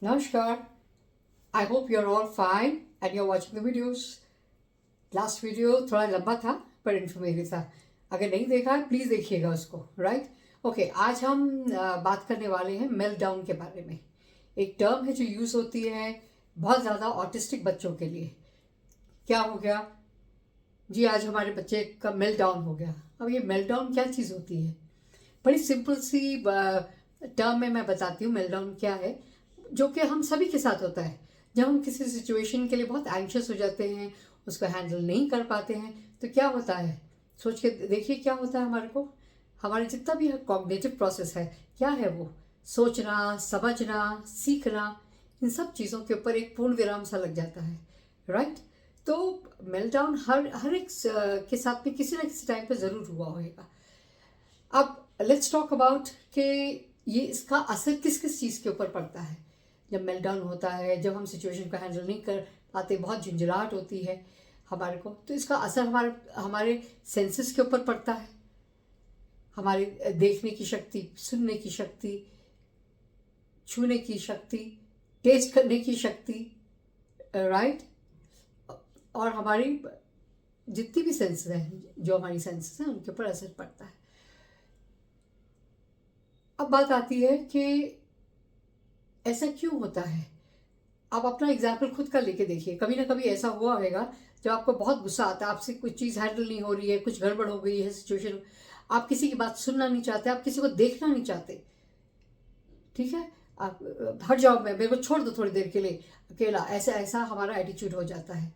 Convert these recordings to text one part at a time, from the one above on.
Namaskar. I hope you're all fine and you're watching the videos. Last video थोड़ा लंबा था पर informative था. अगर नहीं देखा है प्लीज़ देखिएगा उसको. राइट. ओके, आज हम बात करने वाले हैं मेल्टडाउन के बारे में. एक टर्म है जो यूज़ होती है बहुत ज़्यादा ऑटिस्टिक बच्चों के लिए. क्या हो गया जी, आज हमारे बच्चे का मेल्टडाउन हो गया. अब ये मेल्टडाउन क्या चीज़ होती है? बड़ी सिंपल सी टर्म में मैं बताती हूँ मेल्टडाउन क्या है, जो कि हम सभी के साथ होता है. जब हम किसी सिचुएशन के लिए बहुत एंग्शियस हो जाते हैं, उसको हैंडल नहीं कर पाते हैं, तो क्या होता है सोच के देखिए क्या होता है हमारे को. हमारे जितना भी कॉग्निटिव प्रोसेस है, क्या है वो? सोचना, समझना, सीखना, इन सब चीज़ों के ऊपर एक पूर्ण विराम सा लग जाता है. राइट. तो मेल्टडाउन हर एक के साथ में किसी ना किसी टाइम पे ज़रूर हुआ होगा. अब लेट्स टॉक अबाउट कि ये इसका असर किस किस चीज़ के ऊपर पड़ता है जब मेल्टडाउन होता है, जब हम सिचुएशन को हैंडल नहीं कर पाते, बहुत झंझलाहट होती है हमारे को. तो इसका असर हमारे हमारे सेंसेस के ऊपर पड़ता है. हमारे देखने की शक्ति, सुनने की शक्ति, छूने की शक्ति, टेस्ट करने की शक्ति. राइट. और हमारी जितनी भी सेंसेस हैं, जो हमारी सेंसेस हैं, उनके ऊपर असर पड़ता है. अब बात आती है कि ऐसा क्यों होता है. आप अपना एग्जाम्पल खुद का लेके देखिए. कभी ना कभी ऐसा हुआ होगा जब आपको बहुत गुस्सा आता है, आपसे कुछ चीज़ हैंडल नहीं हो रही है, कुछ गड़बड़ हो गई है सिचुएशन, आप किसी की बात सुनना नहीं चाहते, आप किसी को देखना नहीं चाहते. ठीक है, आप हट जाओ, मैं मेरे को छोड़ दो थोड़ी देर के लिए अकेला. ऐसा ऐसा हमारा एटीट्यूड हो जाता है.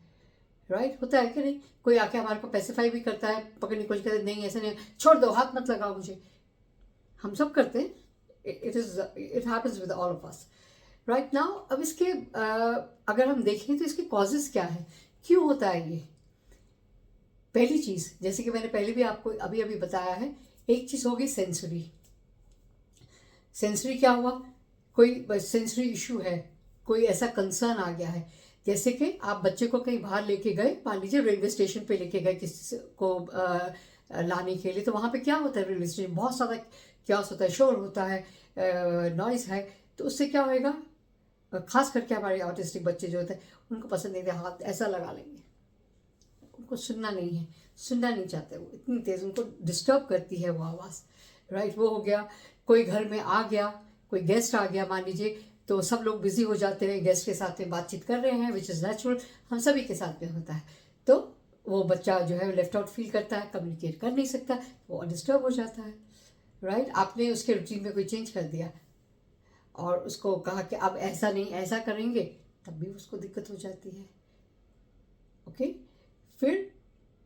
राइट. होता है कि नहीं? कोई आके हमारे को पेसिफाई भी करता है, पकड़ने की कोशिश करते, नहीं ऐसा नहीं, छोड़ दो, हाथ मत लगाओ मुझे. हम सब करते हैं. It happens with all of us. Right now, अब इसके अगर हम देखें तो इसके कॉजेज क्या है, क्यों होता है ये. पहली चीज़, जैसे कि मैंने पहले भी आपको अभी अभी बताया है, एक चीज़ होगी सेंसरी. सेंसरी क्या हुआ? कोई सेंसरी इशू है, कोई ऐसा कंसर्न आ गया है. जैसे कि आप बच्चे को कहीं बाहर लेके गए, मान लीजिए रेलवे स्टेशन पे लेके गए किसी को लाने के लिए, तो वहाँ पे क्या होता है, रेलवे स्टेशन बहुत ज़्यादा क्यास होता है, शोर होता है, नॉइज़ है. तो उससे क्या होएगा, खास करके हमारे ऑटिस्टिक बच्चे जो होते हैं उनको पसंद नहीं है, हाथ ऐसा लगा लेंगे. उनको सुनना नहीं है, सुनना नहीं चाहते, वो इतनी तेज़ उनको डिस्टर्ब करती है वो आवाज़. राइट. वो हो गया. कोई घर में आ गया, कोई गेस्ट आ गया मान लीजिए, तो सब लोग बिजी हो जाते हैं, गेस्ट के साथ में बातचीत कर रहे हैं, विच इज़ नेचुरल, हम सभी के साथ में होता है. तो वो बच्चा जो है लेफ्ट आउट फील करता है, कम्युनिकेट कर नहीं सकता, वो डिस्टर्ब हो जाता है. राइट. आपने उसके रूटीन में कोई चेंज कर दिया और उसको कहा कि अब ऐसा नहीं, ऐसा करेंगे, तब भी उसको दिक्कत हो जाती है. ओके. फिर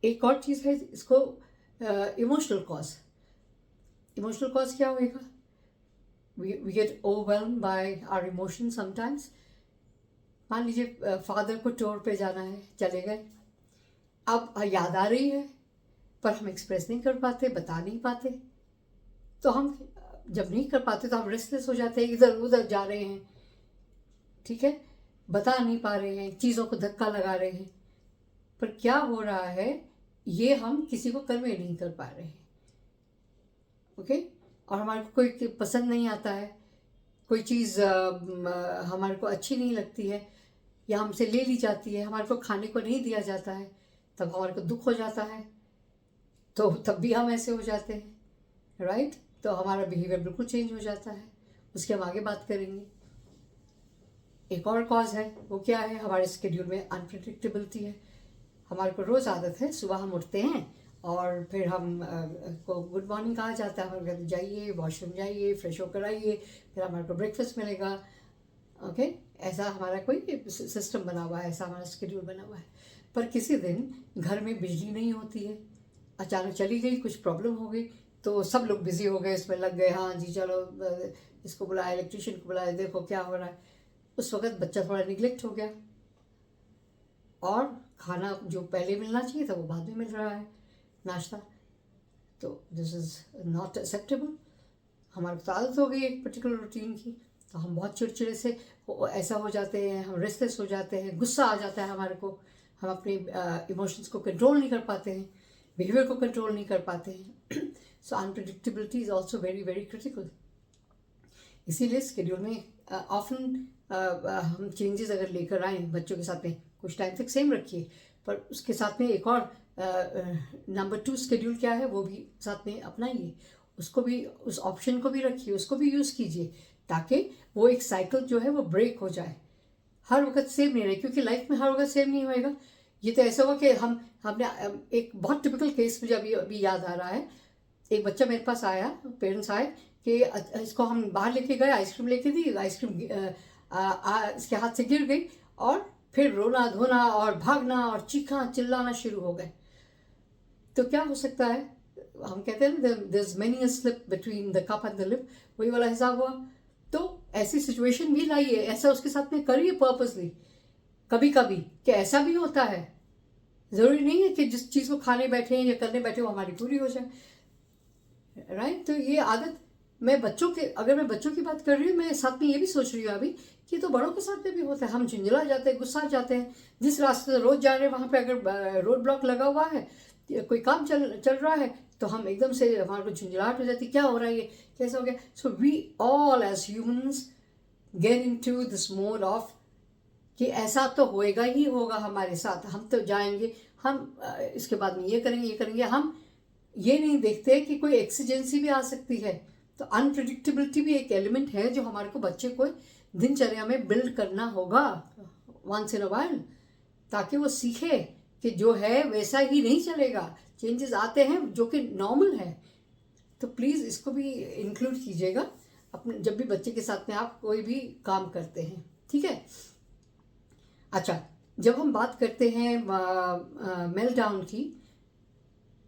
एक और चीज़ है इसको, इमोशनल कॉज. इमोशनल कॉज क्या होएगा? We get overwhelm by our emotion sometimes. मान लीजिए फादर को टूर पे जाना है, चले गए, अब याद आ रही है पर हम एक्सप्रेस नहीं कर पाते, बता नहीं पाते. तो हम जब नहीं कर पाते तो हम रेस्टलेस हो जाते हैं, इधर उधर जा रहे हैं. ठीक है, बता नहीं पा रहे हैं, चीज़ों को धक्का लगा रहे हैं, पर क्या हो रहा है ये हम किसी को कन्वे नहीं कर पा रहे हैं. ओके. और हमारे को कोई पसंद नहीं आता है, कोई चीज़ हमारे को अच्छी नहीं लगती है, या हमसे ले ली जाती है, हमारे को खाने को नहीं दिया जाता है, तब हमारे को दुख हो जाता है. तो तब भी हम ऐसे हो जाते हैं. राइट. तो हमारा बिहेवियर बिल्कुल चेंज हो जाता है. उसके हम आगे बात करेंगे. एक और कॉज है, वो क्या है? हमारे स्केड्यूल में अनप्रिडिक्टेबिलिटी है. हमारे को रोज़ आदत है, सुबह हम उठते हैं और फिर हम को गुड मॉर्निंग कहा जाता है, हम कहते हैं जाइए वॉशरूम जाइए, फ्रेश होकर आइए, फिर हमारे को ब्रेकफास्ट मिलेगा. ओके. ऐसा हमारा कोई सिस्टम बना हुआ है, ऐसा हमारा स्केड्यूल बना हुआ है. पर किसी दिन घर में बिजली नहीं होती है, अचानक चली गई, कुछ प्रॉब्लम हो गई, तो सब लोग बिजी हो गए, इसमें लग गए, हाँ जी चलो इसको बुलाया, इलेक्ट्रिशियन को बुलाया, देखो क्या हो रहा है. उस वक्त बच्चा थोड़ा निगलेक्ट हो गया और खाना जो पहले मिलना चाहिए था वो बाद में मिल रहा है, नाश्ता. तो दिस इज़ नॉट एक्सेप्टेबल. हमारे को आदत हो गई एक पर्टिकुलर रूटीन की, तो हम बहुत चिड़चिड़े से ऐसा हो जाते हैं, हम रेस्टलेस हो जाते हैं, गुस्सा आ जाता है हमारे को, हम अपने इमोशंस को कंट्रोल नहीं कर पाते हैं, बिहेवियर को कंट्रोल नहीं कर पाते हैं. So unpredictability is also very very critical. इसीलिए स्केड्यूल में ऑफन हम चेंजेस अगर लेकर आए बच्चों के साथ में, कुछ टाइम तक सेम रखिए, पर उसके साथ में एक और नंबर 2 शेड्यूल क्या है वो भी साथ में अपनाइए, उसको भी, उस ऑप्शन को भी रखिए, उसको भी यूज़ कीजिए, ताकि वो एक साइकिल जो है वो ब्रेक हो जाए। हर वक्त सेम नहीं रहे, क्योंकि लाइफ में हर वक्त सेम नहीं होएगा। ये तो ऐसा हुआ कि हमने एक बहुत टिपिकल केस मुझे अभी अभी याद आ रहा है। एक बच्चा मेरे पास आया, पेरेंट्स आए कि इसको हम बाहर लेके गए, आइसक्रीम लेके दी, आइसक्रीम इसके हाथ से गिर गई, और फिर रोना धोना और भागना और चीखना चिल्लाना शुरू हो गए। तो क्या हो सकता है, हम कहते हैं ना there is many a slip between the cup and the lip, वही वाला हिसाब हुआ। तो ऐसी सिचुएशन भी लाइए, ऐसा उसके साथ में करिए पर्पसली कभी कभी, कि ऐसा भी होता है। ज़रूरी नहीं है कि जिस चीज़ को खाने बैठे हैं या करने बैठे वो हमारी पूरी हो जाए, राइट। तो ये आदत अगर मैं बच्चों की बात कर रही हूँ, मैं साथ में ये भी सोच रही हूँ अभी कि तो बड़ों के साथ में भी होता है। हम झुंझला जाते हैं, गुस्सा जाते हैं, जिस रास्ते से रोज जा रहे हैं वहाँ पे अगर रोड ब्लॉक लगा हुआ है, कोई काम चल रहा है, तो हम एकदम से हमारे को झुंझलाहट हो जाती है, क्या हो रहा है, ये कैसा हो गया। So we all as humans get into this mode of कि ऐसा तो होएगा ही होगा हमारे साथ, हम तो जाएंगे, हम इसके बाद में ये करेंगे। हम ये नहीं देखते कि कोई एक्सीजेंसी भी आ सकती है। तो अनप्रिडिक्टेबिलिटी भी एक एलिमेंट है जो हमारे को बच्चे को दिनचर्या में बिल्ड करना होगा वंस इन अ वाइल, ताकि वो सीखे कि जो है वैसा ही नहीं चलेगा, चेंजेस आते हैं जो कि नॉर्मल है। तो प्लीज़ इसको भी इंक्लूड कीजिएगा अपने, जब भी बच्चे के साथ में आप कोई भी काम करते हैं, ठीक है। अच्छा, जब हम बात करते हैं मेल्टडाउन की,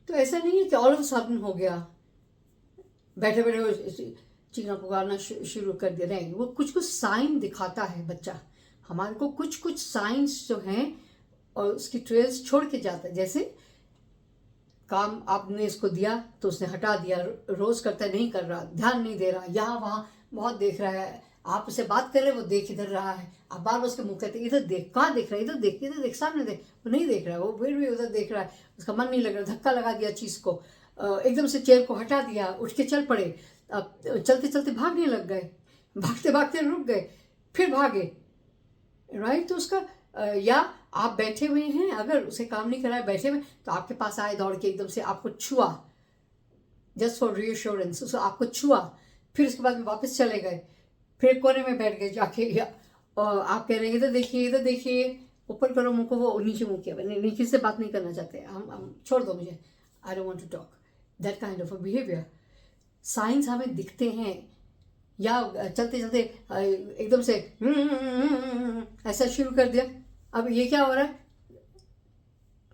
तो ऐसा नहीं है कि ऑल ऑफ सडन हो गया, बैठे बैठे चीखना पुकारना शुरू कर दे रहे हैं। वो कुछ कुछ साइन दिखाता है बच्चा, हमारे को कुछ कुछ साइंस जो हैं और उसकी ट्रेल्स छोड़ के जाता है। जैसे काम आपने इसको दिया तो उसने हटा दिया, रोज करता है, नहीं कर रहा, ध्यान नहीं दे रहा, यहाँ वहाँ बहुत देख रहा है, आप उससे बात कर रहे वो देख इधर रहा है, आप बार बार उसके मुंह कहते इधर देख, कहाँ देख रहा है, इधर देख सामने देख, वो नहीं देख रहा है, वो फिर भी उधर देख रहा है, उसका मन नहीं लग रहा, धक्का लगा दिया चीज़ को, एकदम से चेयर को हटा दिया, उठ के चल पड़े, अब चलते चलते भागने लग गए, भागते भागते रुक गए, फिर भागे, राइट। तो उसका या आप बैठे हुए हैं, अगर उसे काम नहीं कराए बैठे हुए, तो आपके पास आए दौड़ के, एकदम से आपको छुआ, जस्ट फॉर रीअश्योरेंस, उसको आपको छुआ, फिर उसके बाद में वापस चले गए, फिर कोने में बैठ गए जाके, या आप कह रहे हैं इधर देखिए, ऊपर करो मुंह को, वो नीचे मुंह किया, नीचे से बात नहीं करना चाहते, हम छोड़ दो मुझे, I don't want to talk, that kind of a behaviour. Signs हमें दिखते हैं, या चलते चलते एकदम से ऐसा शुरू कर दिया, अब ये क्या हो रहा है,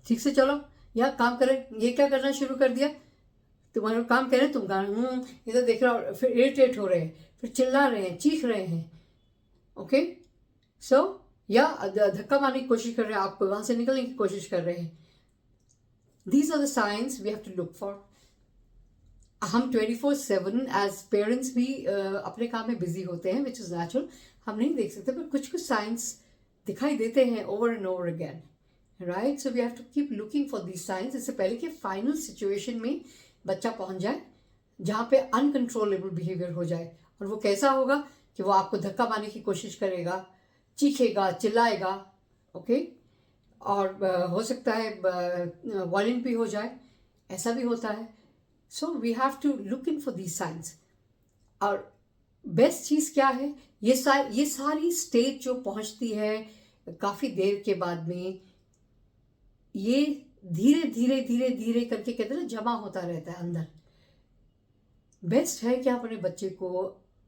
ठीक से चलो, या काम करें, ये क्या करना शुरू कर दिया, तुम्हारा काम करें, तुम काम इधर देख रहे हो, फिर इरिटेट हो रहे हैं, फिर चिल्ला रहे हैं, चीख रहे हैं, ओके। सो या धक्का मारने की कोशिश कर रहे हैं, आपको वहां से निकलने की कोशिश कर रहे हैं। These are the signs we have to look for. हम 24/7 एज पेरेंट्स भी अपने काम में बिजी होते हैं, विच इज़ नेचुरल, हम नहीं देख सकते, पर कुछ कुछ साइंस दिखाई देते हैं over and over again, right. So we have to keep looking for these signs, इससे पहले कि फाइनल सिचुएशन में बच्चा पहुंच जाए जहाँ पे अनकंट्रोलेबल बिहेवियर हो जाए। और वो कैसा होगा कि वो आपको धक्का मारने की कोशिश करेगा, चीखेगा, चिल्लाएगा, ओके, और हो सकता है वायलेंट भी हो जाए, ऐसा भी होता है। So we have to look in for these signs. और बेस्ट चीज़ क्या है, ये सारी स्टेज जो पहुंचती है काफ़ी देर के बाद में, ये धीरे धीरे धीरे धीरे करके कहते हैं ना, जमा होता रहता है अंदर। बेस्ट है कि आप अपने बच्चे को,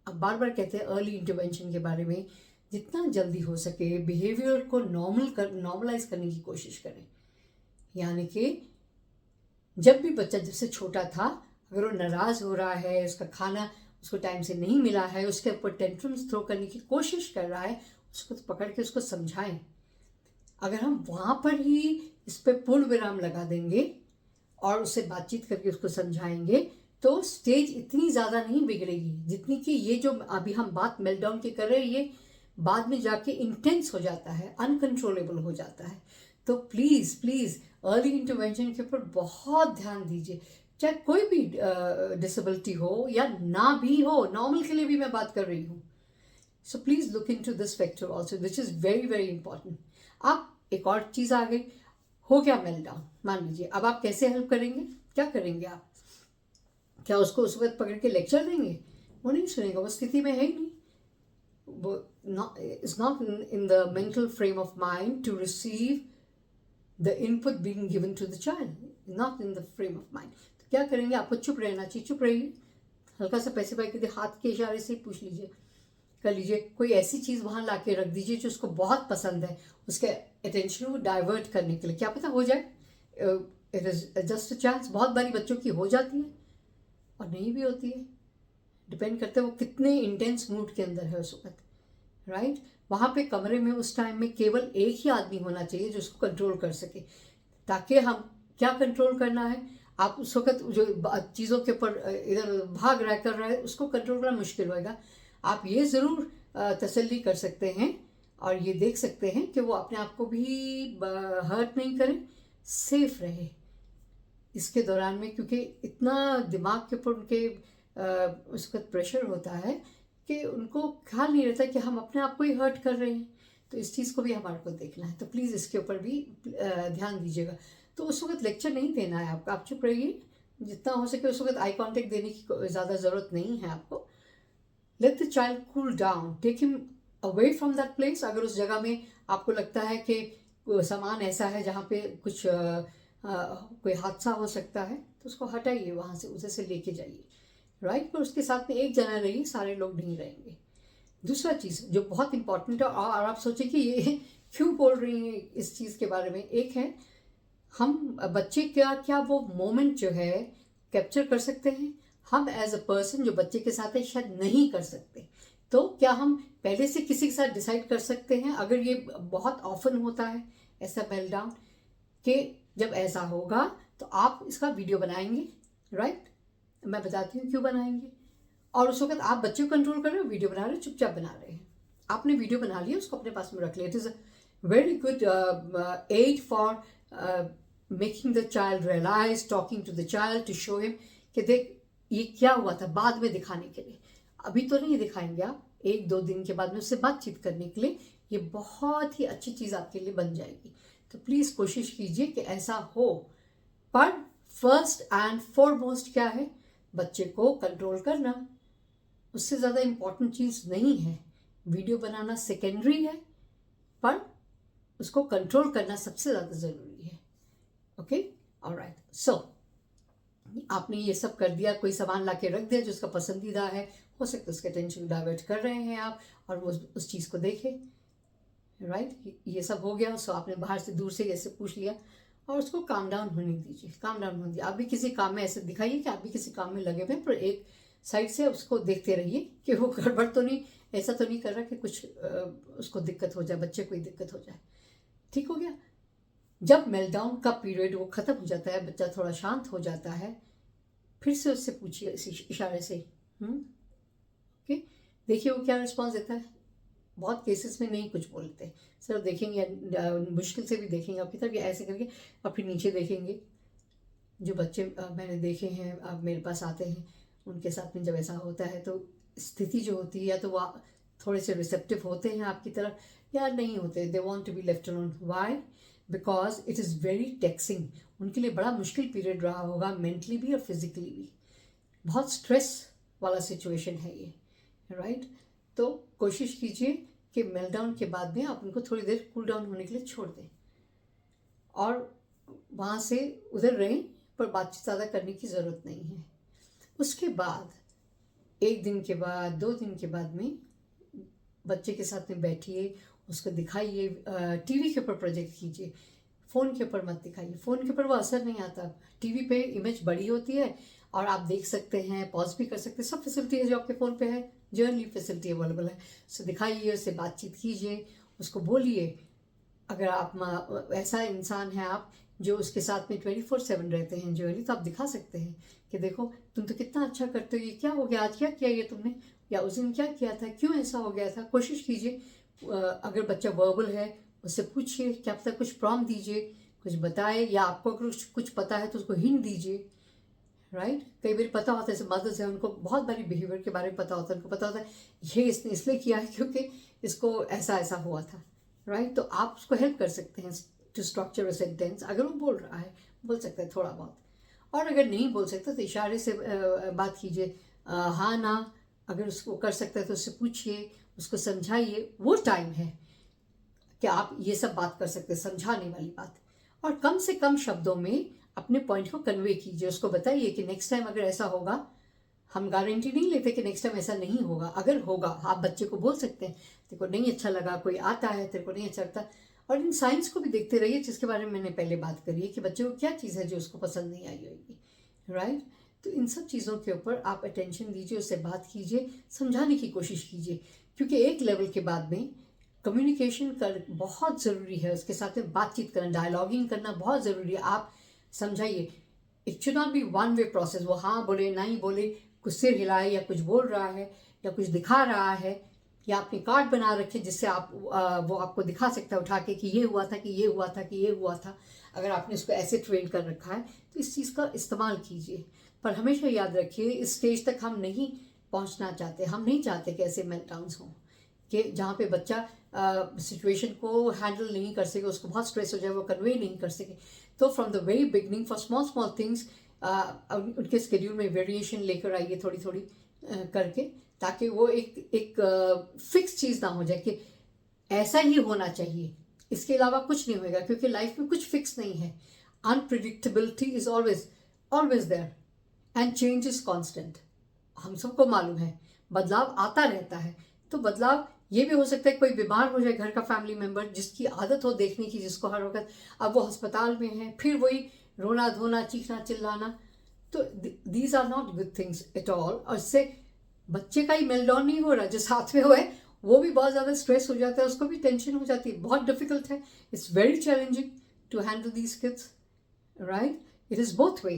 अब बार बार कहते हैं अर्ली इंटरवेंशन के बारे में, जितना जल्दी हो सके बिहेवियर को नॉर्मलाइज करने की कोशिश करें। यानी कि जब भी बच्चा, जब से छोटा था, अगर वो नाराज़ हो रहा है, उसका खाना उसको टाइम से नहीं मिला है, उसके ऊपर टेंट्रम्स थ्रो करने की कोशिश कर रहा है, उसको पकड़ के उसको समझाएं। अगर हम वहाँ पर ही इस पर पूर्ण विराम लगा देंगे और उससे बातचीत करके उसको समझाएंगे, तो स्टेज इतनी ज़्यादा नहीं बिगड़ेगी जितनी कि ये जो अभी हम बात मेल्टडाउन की कर रहे हैं, ये बाद में जाके इंटेंस हो जाता है, अनकंट्रोलेबल हो जाता है। तो प्लीज़ प्लीज़ अर्ली इंटरवेंशन के ऊपर बहुत ध्यान दीजिए, चाहे कोई भी डिसेबिलिटी हो या ना भी हो, नॉर्मल के लिए भी मैं बात कर रही हूँ। So please look into this factor also which is very very important. आप एक और चीज़ आ गई, हो गया मेल्टडाउन, मान लीजिए, अब आप कैसे हेल्प करेंगे, क्या करेंगे आप? क्या उसको उस वक्त पकड़ के लेक्चर देंगे? वो नहीं सुनेगा, वो स्थिति में है ही नहीं, वो is not in the mental frame of mind to receive the input being given to the child, not in the frame of mind. तो क्या करेंगे? आपको चुप रहना चाहिए, चुप रहिए, हल्का सा पैसे भाई के हाथ के इशारे से पूछ लीजिए, कर लीजिए, कोई ऐसी चीज़ वहाँ ला के रख दीजिए जो उसको बहुत पसंद है, उसके अटेंशन को डाइवर्ट करने के लिए, क्या पता हो जाए। It is just a chance. बहुत बारी बच्चों की हो जाती है और नहीं भी होती है, डिपेंड करता है वो कितने इंटेंस मूड के अंदर है उस वक्त, राइट। वहाँ पे कमरे में उस टाइम में केवल एक ही आदमी होना चाहिए जो उसको कंट्रोल कर सके, ताकि हम क्या कंट्रोल करना है, आप उस वक्त जो चीज़ों के ऊपर इधर भाग रहा कर रहा है उसको कंट्रोल करना मुश्किल होएगा। आप ये ज़रूर तसल्ली कर सकते हैं और ये देख सकते हैं कि वो अपने आप को भी हर्ट नहीं करे, सेफ रहे इसके दौरान में, क्योंकि इतना दिमाग के ऊपर उनके उस वक्त प्रेशर होता है कि उनको ख्याल नहीं रहता कि हम अपने आप को ही हर्ट कर रहे हैं। तो इस चीज़ को भी हमारे को देखना है, तो प्लीज़ इसके ऊपर भी ध्यान दीजिएगा। तो उस वक्त लेक्चर नहीं देना है आपको, आप चुप रहिए, जितना हो सके उस वक्त आई कांटेक्ट देने की ज़्यादा ज़रूरत नहीं है आपको। Let the child cool down, take him away from that place. अगर उस जगह में आपको लगता है कि सामान ऐसा है जहाँ पे कुछ कोई हादसा हो सकता है, तो उसको हटाइए वहाँ से, उसे से लेके जाइए, राइट। पर उसके साथ में एक जना रहिए, सारे लोग नहीं रहेंगे। दूसरा चीज़ जो बहुत इंपॉर्टेंट है, और आप सोचें कि ये क्यों बोल रही हैं इस चीज़ के बारे में, एक है हम बच्चे क्या वो मोमेंट जो है कैप्चर कर सकते हैं, हम एज अ पर्सन जो बच्चे के साथ है शायद नहीं कर सकते। तो क्या हम पहले से किसी के साथ डिसाइड कर सकते हैं, अगर ये बहुत ऑफन होता है ऐसा मेल्टडाउन, कि जब ऐसा होगा तो आप इसका वीडियो बनाएंगे, राइट। मैं बताती हूँ क्यों बनाएंगे। और उस वक्त आप बच्चे को कंट्रोल कर रहे हो, वीडियो बना रहे हो, चुपचाप बना रहे हैं, आपने वीडियो बना लिया, उसको अपने पास में रख लिया। It is a very good aid for making the child realise, talking to the child to show him कि देख ये क्या हुआ था, बाद में दिखाने के लिए। अभी तो नहीं दिखाएंगे आप, एक दो दिन के बाद में उससे बातचीत करने के लिए ये बहुत ही अच्छी चीज़ आपके लिए बन जाएगी। तो प्लीज़ कोशिश कीजिए कि ऐसा हो। पर फर्स्ट एंड फॉरमोस्ट क्या है, बच्चे को कंट्रोल करना, उससे ज़्यादा इम्पॉर्टेंट चीज़ नहीं है। वीडियो बनाना सेकेंडरी है, पर उसको कंट्रोल करना सबसे ज़्यादा ज़रूरी है। Okay, alright. सो आपने ये सब कर दिया, कोई सामान ला के रख दिया जो उसका पसंदीदा है, हो सकता है उसका टेंशन डाइवर्ट कर रहे हैं आप और वो उस चीज़ को देखे, राइट। ये सब हो गया, सो आपने बाहर से दूर से ऐसे पूछ लिया और उसको काम डाउन होने दीजिए, काम डाउन होने दीजिए। आप भी किसी काम में ऐसे दिखाइए कि आप भी किसी काम में लगे हुए, पर एक साइड से उसको देखते रहिए कि वो गड़बड़ तो नहीं, ऐसा तो नहीं कर रहा कि कुछ उसको दिक्कत हो जाए, बच्चे को ही दिक्कत हो जाए। ठीक हो गया। जब मेल्टडाउन का पीरियड वो ख़त्म हो जाता है, बच्चा थोड़ा शांत हो जाता है, फिर से उससे पूछिए इसी इशारे से, ओके, देखिए वो क्या रिस्पॉन्स देता है। बहुत केसेस में नहीं कुछ बोलते, सिर्फ देखेंगे, मुश्किल से भी देखेंगे आपकी तरफ, या ऐसे करके और फिर नीचे देखेंगे। जो बच्चे मैंने देखे हैं, अब मेरे पास आते हैं, उनके साथ में जब ऐसा होता है तो स्थिति जो होती है, या तो वो थोड़े से रिसेप्टिव होते हैं आपकी तरफ या नहीं होते, they want to be left alone. Why? Because it is very taxing, उनके लिए बड़ा मुश्किल पीरियड रहा होगा, मेंटली भी और फिजिकली भी। बहुत स्ट्रेस वाला सिचुएशन है ये, राइट। तो कोशिश कीजिए कि मेल्टडाउन के बाद में आप उनको थोड़ी देर कूल डाउन होने के लिए छोड़ दें और वहाँ से उधर रहें, पर बातचीत ज़्यादा करने की ज़रूरत नहीं है। उसके बाद एक दिन के बाद, 2 दिन के बाद में बच्चे के साथ में बैठिए, उसको दिखाइए, टीवी के ऊपर प्रोजेक्ट कीजिए, फ़ोन के ऊपर मत दिखाइए। फ़ोन के ऊपर वो असर नहीं आता, टीवी पे इमेज बड़ी होती है और आप देख सकते हैं, पॉज भी कर सकते हैं, सब फैसिलिटी है जो आपके फ़ोन पे है, जर्नली फैसिलिटी अवेलेबल है। सो दिखाइए, उससे बातचीत कीजिए, उसको बोलिए। अगर आप ऐसा इंसान है आप जो उसके साथ में 24/7 रहते हैं जर्नली, तो आप दिखा सकते हैं कि देखो तुम तो कितना अच्छा करते हो, ये क्या हो गया, आज क्या किया ये तुमने, या उस दिन क्या किया था, क्यों ऐसा हो गया था। कोशिश कीजिए, अगर बच्चा वर्बल है उससे पूछिए, क्या पता कुछ प्रॉम्प्ट दीजिए, कुछ बताए, या आपको अगर कुछ पता है तो उसको हिंट दीजिए, राइट। कई बार पता होता है, जैसे मदर्स है उनको बहुत बारी बिहेवियर के बारे में पता होता है, उनको पता होता है ये इसने इसलिए किया है क्योंकि इसको ऐसा ऐसा हुआ था, राइट। तो आप उसको हेल्प कर सकते हैं टू स्ट्रक्चर अ सेंटेंस। अगर वो बोल रहा है, बोल सकते हैं थोड़ा बहुत, और अगर नहीं बोल सकता तो इशारे से बात कीजिए, हाँ ना। अगर उसको कर सकता है तो उससे पूछिए, उसको समझाइए। वो टाइम है कि आप ये सब बात कर सकते हैं, समझाने वाली बात। और कम से कम शब्दों में अपने पॉइंट को कन्वे कीजिए, उसको बताइए कि नेक्स्ट टाइम अगर ऐसा होगा, हम गारंटी नहीं लेते कि नेक्स्ट टाइम ऐसा नहीं होगा, अगर होगा आप बच्चे को बोल सकते हैं तेरे को नहीं अच्छा लगा, कोई आता है तेरे को नहीं अच्छा लगता। और इन साइंस को भी देखते रहिए, जिसके बारे में मैंने पहले बात करी है कि बच्चे को क्या चीज़ है जो उसको पसंद नहीं आई होगी, राइट। तो इन सब चीज़ों के ऊपर आप अटेंशन दीजिए, उससे बात कीजिए, समझाने की कोशिश कीजिए, क्योंकि एक लेवल के बाद में कम्युनिकेशन कर बहुत ज़रूरी है, उसके साथ में बातचीत करना, डायलॉगिंग करना बहुत ज़रूरी है। आप समझाइए, it should not be one way process, वो हाँ बोले नहीं बोले, कुछ सिर हिलाए या कुछ बोल रहा है या कुछ दिखा रहा है, या आपने कार्ड बना रखे जिससे आप वो आपको दिखा सकता है उठा के कि ये हुआ था, कि ये हुआ था, कि ये हुआ था। अगर आपने उसको ऐसे ट्रेन कर रखा है तो इस चीज़ का इस्तेमाल कीजिए। पर हमेशा याद रखिए, इस स्टेज तक हम नहीं पहुंचना चाहते, हम नहीं चाहते कि ऐसे मेल्टडाउन्स हों कि जहाँ पे बच्चा सिचुएशन को हैंडल नहीं कर सके, उसको बहुत स्ट्रेस हो जाए, वो कन्वे नहीं कर सके। तो from the very beginning, for small small things, उनके स्केड्यूल में वेरिएशन लेकर आइए थोड़ी थोड़ी करके, ताकि वो एक फिक्स चीज़ ना हो जाए कि ऐसा ही होना चाहिए, इसके अलावा कुछ नहीं होगा। क्योंकि लाइफ में कुछ फिक्स नहीं है, unpredictability is always always there and change is constant. हम सबको मालूम है बदलाव आता रहता है। तो बदलाव ये भी हो सकता है कोई बीमार हो जाए, घर का फैमिली मेंबर जिसकी आदत हो देखने की, जिसको हर वक्त, अब वो अस्पताल में है, फिर वही रोना धोना, चीखना चिल्लाना। तो these are not good things at all. और इससे बच्चे का ही मेलडाउन नहीं हो रहा, जो साथ में हुआ है वो भी बहुत ज़्यादा स्ट्रेस हो जाता है, उसको भी टेंशन हो जाती है, बहुत डिफिकल्ट है। It's very challenging to handle these kids, right. It is both way.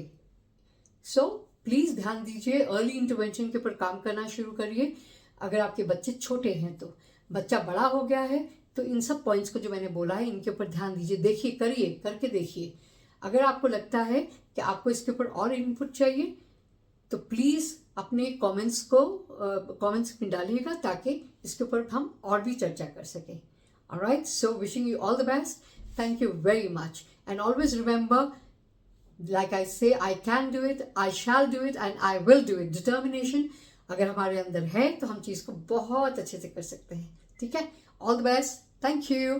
So please ध्यान दीजिए, अर्ली इंटरवेंशन के ऊपर काम करना शुरू करिए। अगर आपके बच्चे छोटे हैं तो, बच्चा बड़ा हो गया है तो इन सब पॉइंट्स को जो मैंने बोला है इनके ऊपर ध्यान दीजिए, देखिए, करिए, करके देखिए। अगर आपको लगता है कि आपको इसके ऊपर और इनपुट चाहिए तो प्लीज़ अपने कमेंट्स में डालिएगा, ताकि इसके ऊपर हम और भी चर्चा कर सकें। Alright, so wishing you all the best, thank you very much, and always remember, like I say, I can do it, I shall do it, and I will do it. Determination अगर हमारे अंदर है तो हम चीज़ को बहुत अच्छे से कर सकते हैं। ठीक है, all the best, thank you.